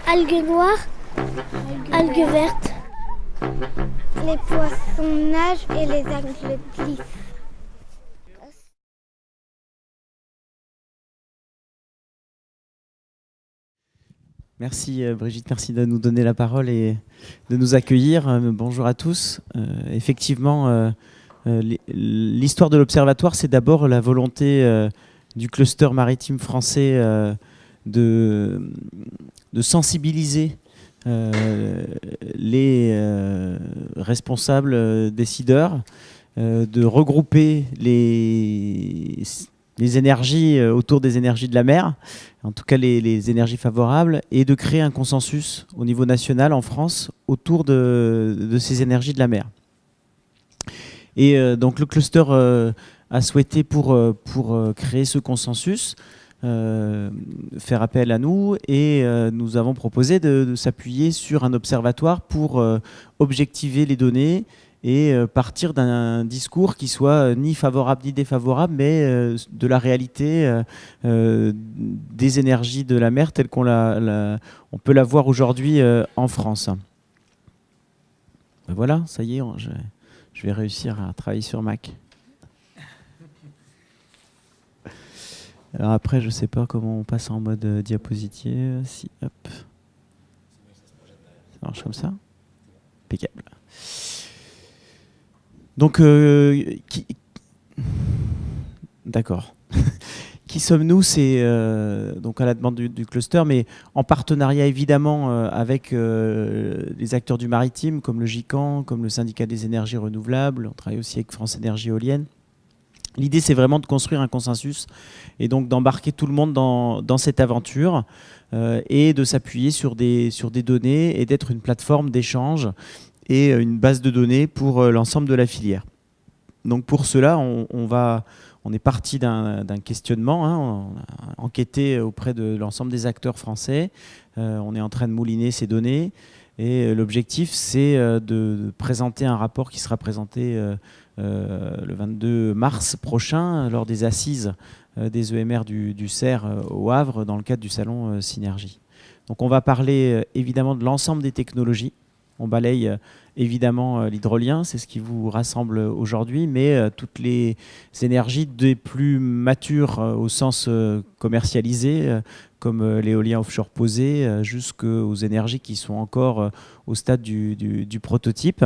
Algues noires, algues vertes. Les poissons nagent et les algues glissent. Merci Brigitte, merci de nous donner la parole et de nous accueillir. Bonjour à tous. Effectivement, l'histoire de l'Observatoire, c'est d'abord la volonté du cluster maritime français de sensibiliser les responsables décideurs, de regrouper les énergies autour des énergies de la mer, en tout cas les énergies favorables, et de créer un consensus au niveau national en France autour de ces énergies de la mer. Et donc le cluster a souhaité pour créer ce consensus faire appel à nous, et nous avons proposé de s'appuyer sur un observatoire pour objectiver les données et partir d'un discours qui soit ni favorable ni défavorable, mais de la réalité des énergies de la mer telle qu'on on peut la voir aujourd'hui en France. Ben voilà, ça y est, je vais réussir à travailler sur Mac. Alors après, je ne sais pas comment on passe en mode diapositive. Si, hop. Ça marche comme ça. Impeccable. Donc, d'accord. Qui sommes-nous? C'est donc à la demande du cluster, mais en partenariat évidemment avec les acteurs du maritime, comme le GICAN, comme le syndicat des énergies renouvelables. On travaille aussi avec France Énergie Éolienne. L'idée, c'est vraiment de construire un consensus et donc d'embarquer tout le monde dans cette aventure et de s'appuyer sur des données et d'être une plateforme d'échange et une base de données pour l'ensemble de la filière. Donc pour cela, on est parti d'un questionnement, hein, on a enquêté auprès de l'ensemble des acteurs français, on est en train de mouliner ces données et l'objectif, c'est de présenter un rapport qui sera présenté le 22 mars prochain lors des assises des EMR du CER au Havre dans le cadre du salon Synergie. Donc on va parler évidemment de l'ensemble des technologies. On balaye évidemment l'hydrolien, c'est ce qui vous rassemble aujourd'hui, mais toutes les énergies des plus matures au sens commercialisé, comme l'éolien offshore posé, jusqu'aux énergies qui sont encore au stade du prototype.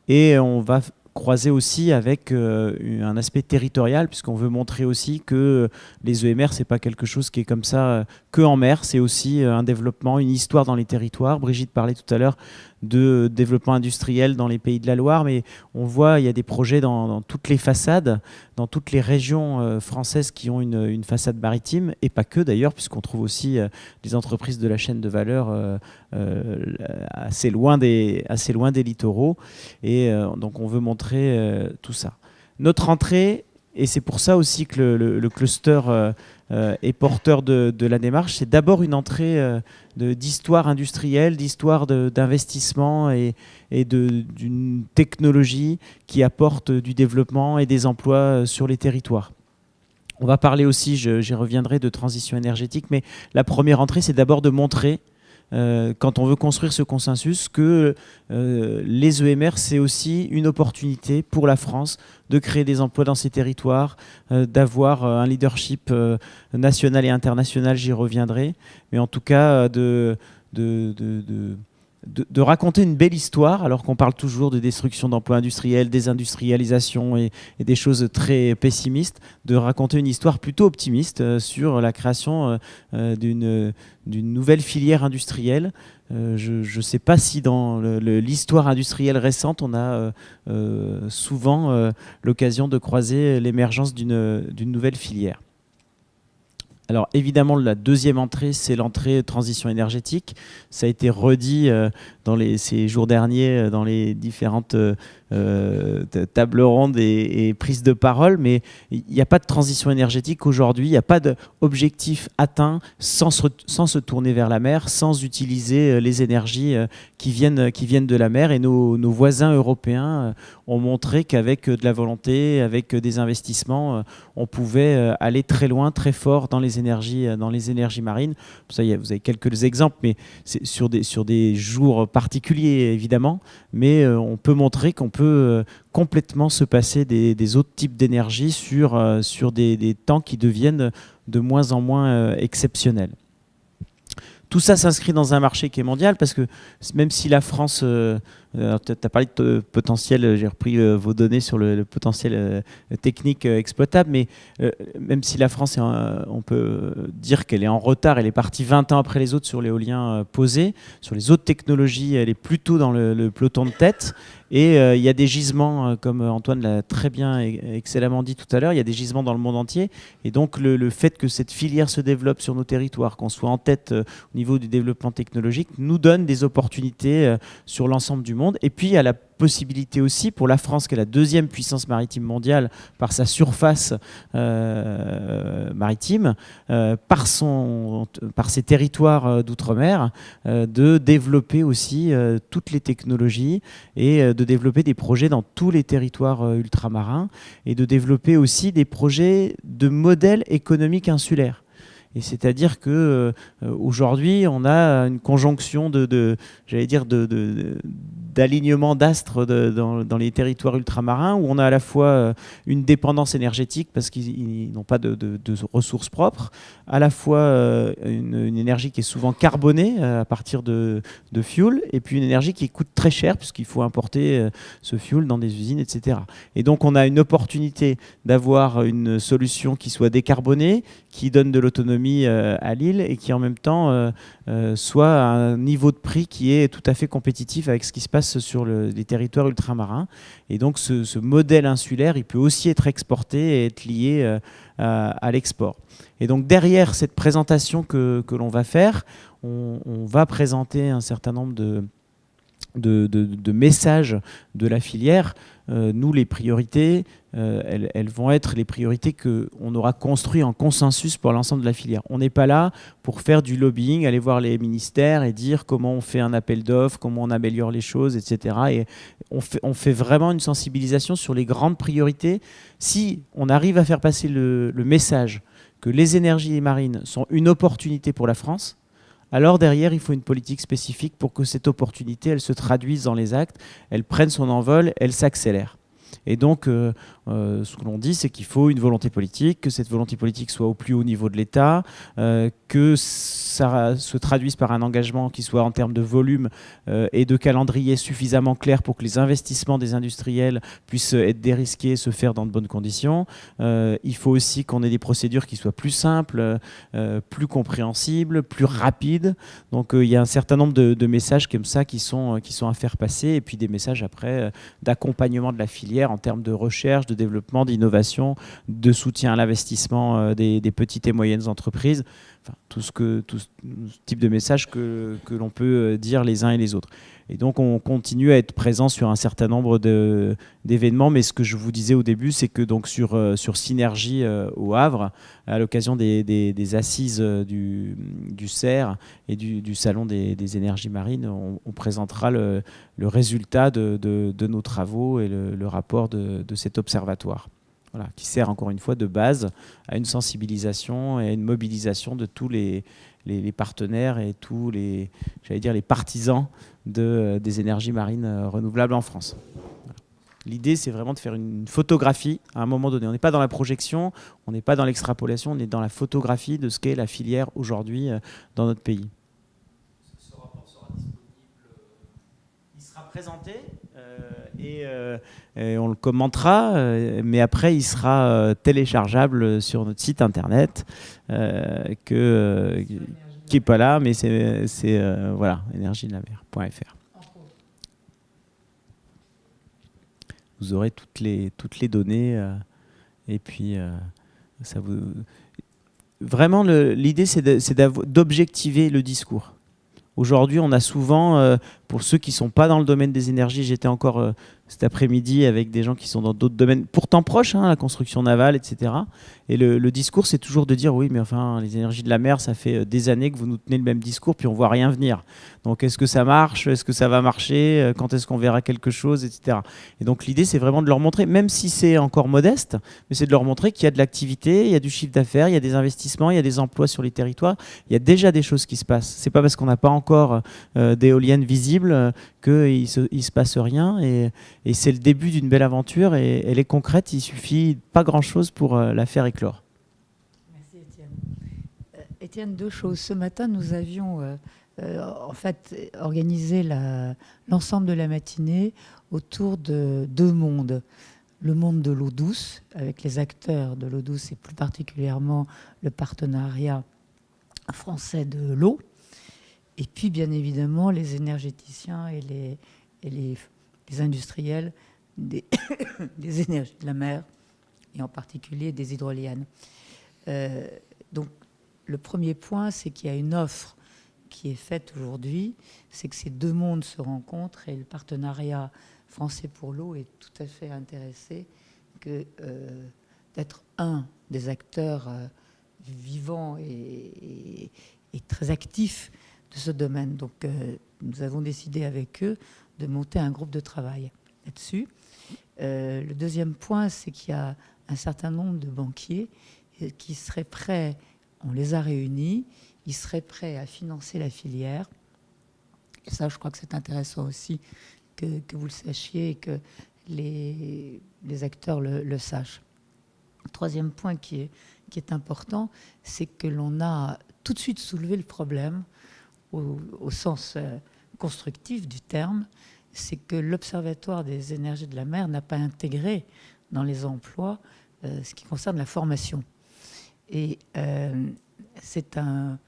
Et on va croiser aussi avec un aspect territorial, puisqu'on veut montrer aussi que les EMR, ce n'est pas quelque chose qui est comme ça que en mer, c'est aussi un développement, une histoire dans les territoires. Brigitte parlait tout à l'heure de développement industriel dans les pays de la Loire, mais on voit il y a des projets dans toutes les façades, dans toutes les régions françaises qui ont une façade maritime, et pas que d'ailleurs, puisqu'on trouve aussi des entreprises de la chaîne de valeur assez loin des littoraux, et donc on veut montrer tout ça. Notre entrée, et c'est pour ça aussi que le cluster est porteur de la démarche, c'est d'abord une entrée d'histoire industrielle, d'histoire d'investissement et d'une technologie qui apporte du développement et des emplois sur les territoires. On va parler aussi, j'y reviendrai, de transition énergétique, mais la première entrée, c'est d'abord de montrer quand on veut construire ce consensus, que les EMR, c'est aussi une opportunité pour la France de créer des emplois dans ces territoires, d'avoir un leadership national et international, j'y reviendrai, mais en tout cas de raconter une belle histoire, alors qu'on parle toujours de destruction d'emplois industriels, désindustrialisation et des choses très pessimistes, de raconter une histoire plutôt optimiste sur la création d'une nouvelle filière industrielle. Je ne sais pas si dans l'histoire industrielle récente, on a souvent l'occasion de croiser l'émergence d'une nouvelle filière. Alors évidemment, la deuxième entrée, c'est l'entrée transition énergétique. Ça a été redit ces jours derniers dans les différentes tables rondes et prises de parole, mais il n'y a pas de transition énergétique aujourd'hui, il n'y a pas d'objectif atteint sans se tourner vers la mer, sans utiliser les énergies qui viennent de la mer. Et nos voisins européens ont montré qu'avec de la volonté, avec des investissements, on pouvait aller très loin, très fort dans les énergies marines. Ça, vous avez quelques exemples, mais c'est sur des jours particuliers, évidemment. Mais on peut montrer qu'on peut complètement se passer des autres types d'énergie sur des temps qui deviennent de moins en moins exceptionnels. Tout ça s'inscrit dans un marché qui est mondial, parce que même si la France, tu as parlé de potentiel, j'ai repris vos données sur le potentiel technique exploitable, mais même si la France, on peut dire qu'elle est en retard, elle est partie 20 ans après les autres sur l'éolien posé, sur les autres technologies, elle est plutôt dans le peloton de tête. Et il y a des gisements, comme Antoine l'a très bien et excellemment dit tout à l'heure, il y a des gisements dans le monde entier. Et donc le fait que cette filière se développe sur nos territoires, qu'on soit en tête au niveau du développement technologique, nous donne des opportunités sur l'ensemble du monde. Et puis il y a la possibilité aussi pour la France, qui est la deuxième puissance maritime mondiale par sa surface maritime, par ses territoires d'outre-mer, de développer aussi toutes les technologies et de développer des projets dans tous les territoires ultramarins et de développer aussi des projets de modèles économiques insulaires. Et c'est-à-dire que aujourd'hui, on a une conjonction d'alignement d'astres dans les territoires ultramarins, où on a à la fois une dépendance énergétique parce qu'ils n'ont pas de ressources propres, à la fois une énergie qui est souvent carbonée à partir de fuel, et puis une énergie qui coûte très cher puisqu'il faut importer ce fuel dans des usines, etc. Et donc on a une opportunité d'avoir une solution qui soit décarbonée, qui donne de l'autonomie à l'île et qui en même temps soit à un niveau de prix qui est tout à fait compétitif avec ce qui se passe sur les territoires ultramarins. Et donc ce modèle insulaire, il peut aussi être exporté et être lié à l'export. Et donc derrière cette présentation que l'on va faire, on va présenter un certain nombre de messages de la filière. Nous, les priorités, elles vont être les priorités qu'on aura construites en consensus pour l'ensemble de la filière. On n'est pas là pour faire du lobbying, aller voir les ministères et dire comment on fait un appel d'offres, comment on améliore les choses, etc. Et on fait vraiment une sensibilisation sur les grandes priorités. Si on arrive à faire passer le message que les énergies marines sont une opportunité pour la France, alors derrière, il faut une politique spécifique pour que cette opportunité, elle se traduise dans les actes, elle prenne son envol, elle s'accélère. Et donc, ce que l'on dit, c'est qu'il faut une volonté politique, que cette volonté politique soit au plus haut niveau de l'État, que ça se traduise par un engagement qui soit en termes de volume et de calendrier suffisamment clair pour que les investissements des industriels puissent être dérisqués, se faire dans de bonnes conditions. Il faut aussi qu'on ait des procédures qui soient plus simples, plus compréhensibles, plus rapides. Donc, il y a un certain nombre de messages comme ça qui sont à faire passer, et puis des messages après d'accompagnement de la filière en termes de recherche, de développement, d'innovation, de soutien à l'investissement des petites et moyennes entreprises. Enfin, tout ce type de message que l'on peut dire les uns et les autres. Et donc on continue à être présent sur un certain nombre d'événements, mais ce que je vous disais au début, c'est que donc sur Synergie au Havre, à l'occasion des assises du CER et du Salon des énergies marines, on présentera le résultat de nos travaux et le rapport de cet observatoire. Voilà, qui sert encore une fois de base à une sensibilisation et à une mobilisation de tous les partenaires et tous les partisans des énergies marines renouvelables en France. Voilà. L'idée, c'est vraiment de faire une photographie à un moment donné. On n'est pas dans la projection, on n'est pas dans l'extrapolation, on est dans la photographie de ce qu'est la filière aujourd'hui dans notre pays. Ce rapport sera disponible, il sera présenté et on le commentera, mais après il sera téléchargeable sur notre site internet qui n'est pas là, mais c'est voilà, energiedelamer.fr. Vous aurez toutes les données et puis ça vous... Vraiment l'idée c'est d'objectiver le discours. Aujourd'hui, on a souvent pour ceux qui ne sont pas dans le domaine des énergies, j'étais encore cet après-midi avec des gens qui sont dans d'autres domaines, pourtant proches, hein, la construction navale, etc. Et le discours, c'est toujours de dire, oui, mais enfin, les énergies de la mer, ça fait des années que vous nous tenez le même discours, puis on ne voit rien venir. Donc, est-ce que ça marche? Est-ce que ça va marcher? Quand est-ce qu'on verra quelque chose, etc. Et donc, l'idée, c'est vraiment de leur montrer, même si c'est encore modeste, mais c'est de leur montrer qu'il y a de l'activité, il y a du chiffre d'affaires, il y a des investissements, il y a des emplois sur les territoires. Il y a déjà des choses qui se passent. Ce n'est pas parce qu'on n'a pas encore d'éoliennes visibles qu'il ne se passe rien. Et c'est le début d'une belle aventure et elle est concrète, il suffit pas grand-chose pour la faire éclore. Merci Étienne. Étienne, deux choses. Ce matin, nous avions en fait organisé l'ensemble de la matinée autour de deux mondes. Le monde de l'eau douce, avec les acteurs de l'eau douce et plus particulièrement le partenariat français de l'eau. Et puis, bien évidemment, les énergéticiens et les industriels des énergies de la mer, et en particulier des hydroliennes. Donc, le premier point, c'est qu'il y a une offre qui est faite aujourd'hui, c'est que ces deux mondes se rencontrent et le partenariat français pour l'eau est tout à fait intéressé d'être un des acteurs vivants et très actifs de ce domaine. Donc, nous avons décidé avec eux de monter un groupe de travail là-dessus. Le deuxième point, c'est qu'il y a un certain nombre de banquiers qui seraient prêts, on les a réunis, ils seraient prêts à financer la filière. Et ça, je crois que c'est intéressant aussi que vous le sachiez et que les acteurs le sachent. Le troisième point qui est important, c'est que l'on a tout de suite soulevé le problème au sens constructif du terme, c'est que l'Observatoire des énergies de la mer n'a pas intégré dans les emplois ce qui concerne la formation. Et c'est un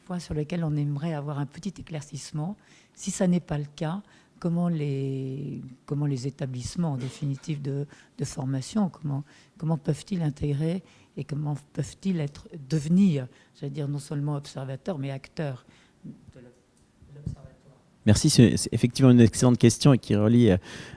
point sur lequel on aimerait avoir un petit éclaircissement. Si ça n'est pas le cas, comment les établissements en définitive de formation, comment peuvent-ils intégrer et comment peuvent-ils devenir, j'allais dire, non seulement observateurs, mais acteurs de l'Observatoire. Merci, c'est effectivement une excellente question et qui relie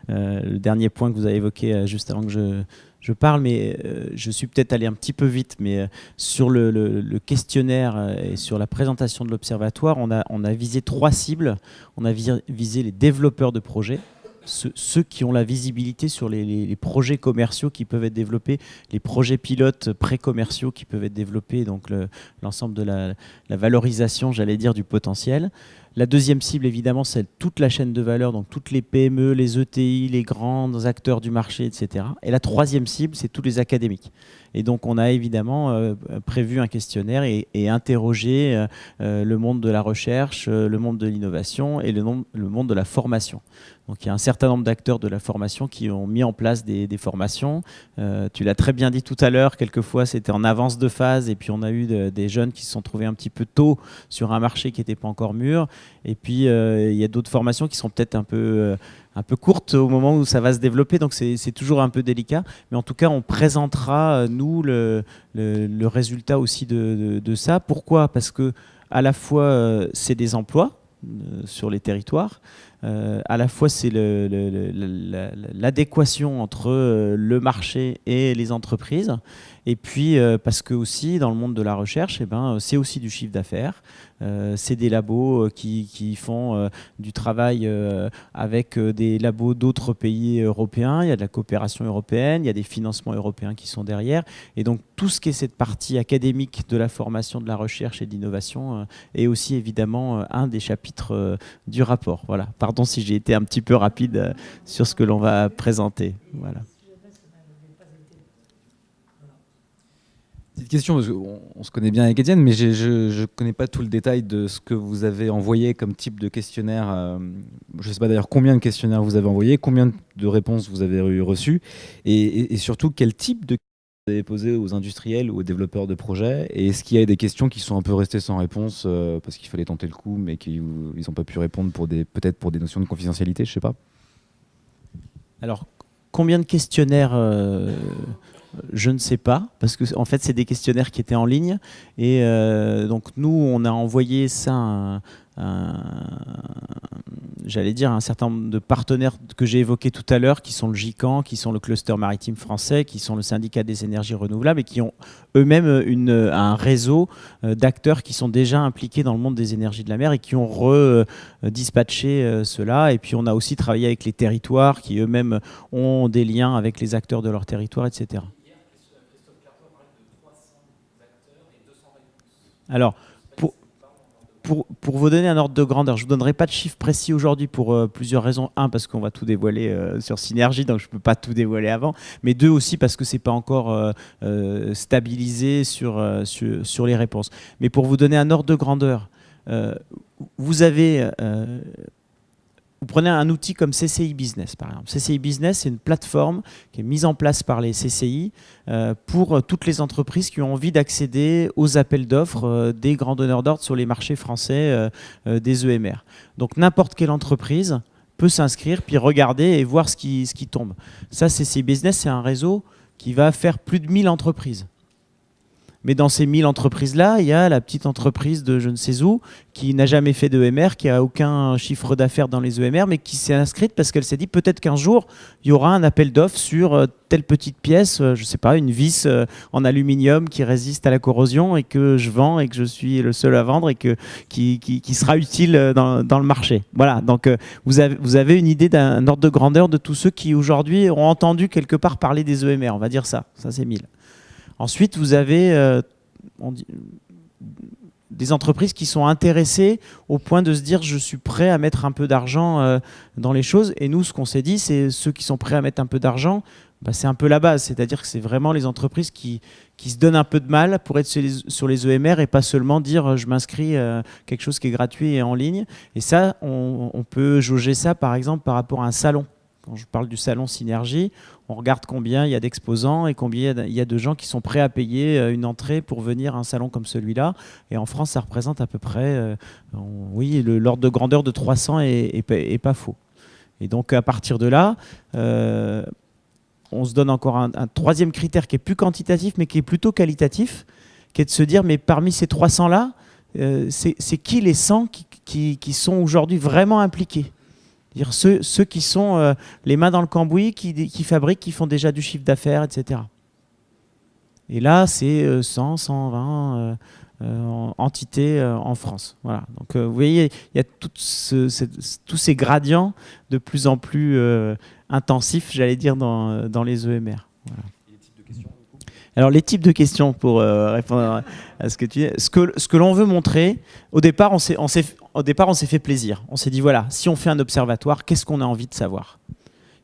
le dernier point que vous avez évoqué juste avant que je parle, mais je suis peut-être allé un petit peu vite, mais sur le questionnaire et sur la présentation de l'Observatoire, on a visé 3 cibles. On a visé les développeurs de projets, ceux qui ont la visibilité sur les projets commerciaux qui peuvent être développés, les projets pilotes pré-commerciaux qui peuvent être développés, donc l'ensemble de la valorisation, j'allais dire, du potentiel. La deuxième cible, évidemment, c'est toute la chaîne de valeur, donc toutes les PME, les ETI, les grands acteurs du marché, etc. Et la troisième cible, c'est tous les académiques. Et donc, on a évidemment prévu un questionnaire et interrogé le monde de la recherche, le monde de l'innovation et le monde de la formation. Donc, il y a un certain nombre d'acteurs de la formation qui ont mis en place des formations. Tu l'as très bien dit tout à l'heure, quelquefois, c'était en avance de phase et puis on a eu des jeunes qui se sont trouvés un petit peu tôt sur un marché qui n'était pas encore mûr. Et puis, il y a d'autres formations qui sont peut-être un peu courtes au moment où ça va se développer. Donc, c'est toujours un peu délicat. Mais en tout cas, on présentera, nous, le résultat aussi de ça. Pourquoi? Parce que à la fois, c'est des emplois sur les territoires. À la fois, c'est l'adéquation entre le marché et les entreprises. Et puis, parce que aussi, dans le monde de la recherche, c'est aussi du chiffre d'affaires. C'est des labos qui font du travail avec des labos d'autres pays européens. Il y a de la coopération européenne, il y a des financements européens qui sont derrière. Et donc, tout ce qui est cette partie académique de la formation, de la recherche et de l'innovation est aussi évidemment un des chapitres du rapport. Voilà. Pardon si j'ai été un petit peu rapide sur ce que l'on va présenter. Voilà. Petite question, parce qu'on se connaît bien avec Étienne, mais je ne connais pas tout le détail de ce que vous avez envoyé comme type de questionnaire. Je ne sais pas d'ailleurs combien de questionnaires vous avez envoyé, combien de réponses vous avez reçues, et surtout quel type de questions vous avez posé aux industriels ou aux développeurs de projets. Et est-ce qu'il y a des questions qui sont un peu restées sans réponse parce qu'il fallait tenter le coup, mais qu'ils n'ont pas pu répondre peut-être pour des notions de confidentialité, je ne sais pas. Alors, combien de questionnaires je ne sais pas, parce que en fait, c'est des questionnaires qui étaient en ligne. Et donc, nous, on a envoyé ça j'allais dire, un certain nombre de partenaires que j'ai évoqués tout à l'heure, qui sont le GICAN, qui sont le cluster maritime français, qui sont le syndicat des énergies renouvelables et qui ont eux-mêmes un réseau d'acteurs qui sont déjà impliqués dans le monde des énergies de la mer et qui ont redispatché cela. Et puis on a aussi travaillé avec les territoires qui eux-mêmes ont des liens avec les acteurs de leur territoire, etc. Alors, pour vous donner un ordre de grandeur, je ne vous donnerai pas de chiffres précis aujourd'hui pour plusieurs raisons. Un, parce qu'on va tout dévoiler sur Synergie, donc je ne peux pas tout dévoiler avant. Mais deux, aussi parce que ce n'est pas encore stabilisé sur les réponses. Mais pour vous donner un ordre de grandeur, vous prenez un outil comme CCI Business, par exemple. CCI Business, c'est une plateforme qui est mise en place par les CCI pour toutes les entreprises qui ont envie d'accéder aux appels d'offres des grands donneurs d'ordre sur les marchés français des EMR. Donc n'importe quelle entreprise peut s'inscrire, puis regarder et voir ce qui tombe. Ça, CCI Business, c'est un réseau qui va faire plus de 1000 entreprises. Mais dans ces 1000 entreprises-là, il y a la petite entreprise de je ne sais où qui n'a jamais fait d'EMR, qui n'a aucun chiffre d'affaires dans les EMR, mais qui s'est inscrite parce qu'elle s'est dit peut-être qu'un jour, il y aura un appel d'offres sur telle petite pièce, je ne sais pas, une vis en aluminium qui résiste à la corrosion et que je vends et que je suis le seul à vendre et qui sera utile dans le marché. Voilà, donc vous avez une idée d'un ordre de grandeur de tous ceux qui aujourd'hui ont entendu quelque part parler des EMR, on va dire ça c'est 1000. Ensuite, vous avez des entreprises qui sont intéressées au point de se dire je suis prêt à mettre un peu d'argent dans les choses. Et nous, ce qu'on s'est dit, c'est ceux qui sont prêts à mettre un peu d'argent, c'est un peu la base. C'est-à-dire que c'est vraiment les entreprises qui se donnent un peu de mal pour être sur les EMR et pas seulement dire je m'inscris quelque chose qui est gratuit et en ligne. Et ça, on peut jauger ça par exemple par rapport à un salon. Quand je parle du salon Synergie, on regarde combien il y a d'exposants et combien il y a de gens qui sont prêts à payer une entrée pour venir à un salon comme celui-là. Et en France, ça représente à peu près, l'ordre de grandeur de 300 est pas faux. Et donc, à partir de là, on se donne encore un troisième critère qui est plus quantitatif, mais qui est plutôt qualitatif, qui est de se dire, mais parmi ces 300-là, c'est qui les 100 qui sont aujourd'hui vraiment impliqués ? Ceux qui sont les mains dans le cambouis, qui fabriquent, qui font déjà du chiffre d'affaires, etc. Et là, c'est 100, 120 entités en France. Voilà. Donc, vous voyez, il y a tous ces gradients de plus en plus intensifs, j'allais dire, dans les EMR. Voilà. Et les types de questions, du coup ? Alors, les types de questions, pour répondre à ce que tu dis, ce que l'on veut montrer, au départ, on s'est fait plaisir. On s'est dit, voilà, si on fait un observatoire, qu'est-ce qu'on a envie de savoir ?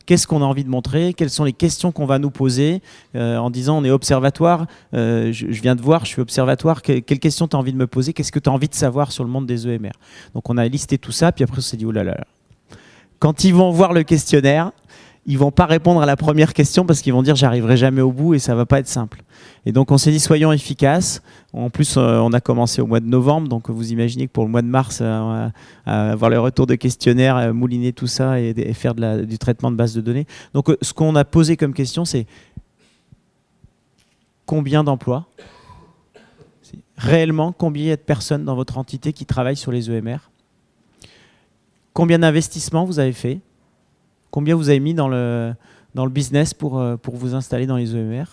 Qu'est-ce qu'on a envie de montrer ? Quelles sont les questions qu'on va nous poser en disant, on est observatoire, je viens de voir, je suis observatoire, quelles questions tu as envie de me poser ? Qu'est-ce que tu as envie de savoir sur le monde des EMR ? Donc, on a listé tout ça, puis après, on s'est dit, oh là là. Quand ils vont voir le questionnaire, ils vont pas répondre à la première question parce qu'ils vont dire j'arriverai jamais au bout et ça va pas être simple. Et donc on s'est dit soyons efficaces. En plus on a commencé au mois de novembre, donc vous imaginez que pour le mois de mars avoir les retours de questionnaires, mouliner tout ça et faire du traitement de base de données. Donc ce qu'on a posé comme question c'est combien d'emplois ? Réellement, combien il y a de personnes dans votre entité qui travaillent sur les EMR ? Combien d'investissements vous avez fait ? Combien vous avez mis dans le business pour vous installer dans les EMR ?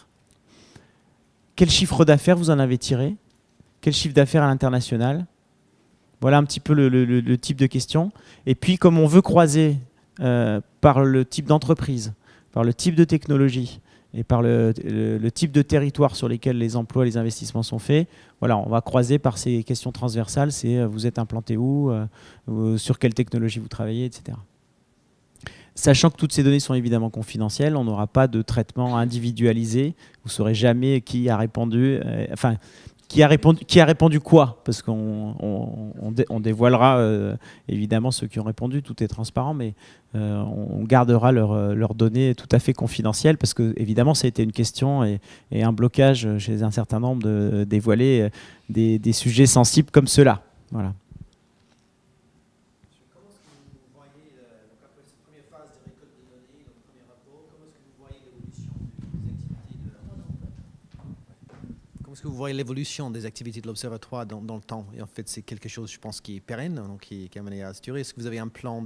Quel chiffre d'affaires vous en avez tiré ? Quel chiffre d'affaires à l'international ? Voilà un petit peu le type de questions. Et puis, comme on veut croiser par le type d'entreprise, par le type de technologie et par le type de territoire sur lesquels les emplois, les investissements sont faits, voilà, on va croiser par ces questions transversales. C'est vous êtes implanté où, sur quelle technologie vous travaillez, etc. Sachant que toutes ces données sont évidemment confidentielles, on n'aura pas de traitement individualisé. Vous ne saurez jamais qui a répondu, qui a répondu quoi, parce qu'on dévoilera évidemment ceux qui ont répondu, tout est transparent, mais on gardera leurs données tout à fait confidentielles, parce que évidemment ça a été une question et un blocage chez un certain nombre de dévoiler des sujets sensibles comme ceux-là. Voilà. Est-ce que vous voyez l'évolution des activités de l'Observatoire dans le temps? Et en fait, c'est quelque chose, je pense, qui est pérenne, donc qui est amené à se durer. Est-ce que vous avez un plan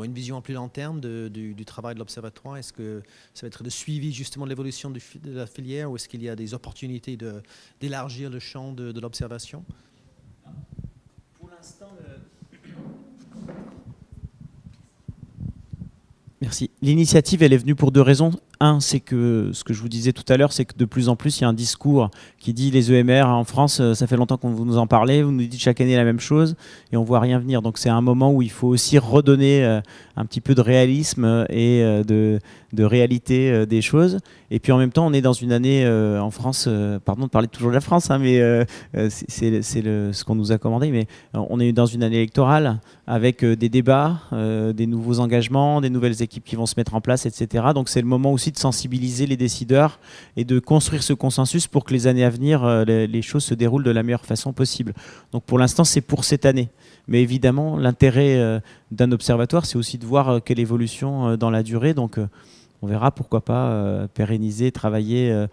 une vision à plus long terme du travail de l'Observatoire? Est-ce que ça va être de suivi justement de l'évolution de la filière, ou est-ce qu'il y a des opportunités d'élargir le champ de l'observation? Pour l'instant, merci. L'initiative, elle est venue pour deux raisons. Un, c'est que ce que je vous disais tout à l'heure, c'est que de plus en plus, il y a un discours qui dit les EMR en France, ça fait longtemps qu'on vous nous en parlez, vous nous dites chaque année la même chose et on ne voit rien venir. Donc c'est un moment où il faut aussi redonner un petit peu de réalisme et de réalité des choses. Et puis en même temps, on est dans une année en France, pardon de parler toujours de la France, hein, mais c'est ce qu'on nous a commandé, mais on est dans une année électorale avec des débats, des nouveaux engagements, des nouvelles équipes qui vont se mettre en place, etc. Donc c'est le moment aussi de sensibiliser les décideurs et de construire ce consensus pour que les années à venir, les choses se déroulent de la meilleure façon possible. Donc pour l'instant, c'est pour cette année. Mais évidemment, l'intérêt d'un observatoire, c'est aussi de voir quelle évolution dans la durée. Donc on verra, pourquoi pas pérenniser, travailler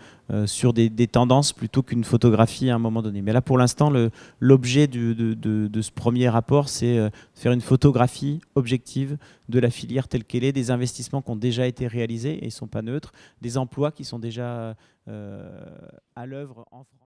sur des tendances plutôt qu'une photographie à un moment donné. Mais là, pour l'instant, l'objet de ce premier rapport, c'est faire une photographie objective de la filière telle qu'elle est, des investissements qui ont déjà été réalisés et ne sont pas neutres, des emplois qui sont déjà à l'œuvre en France.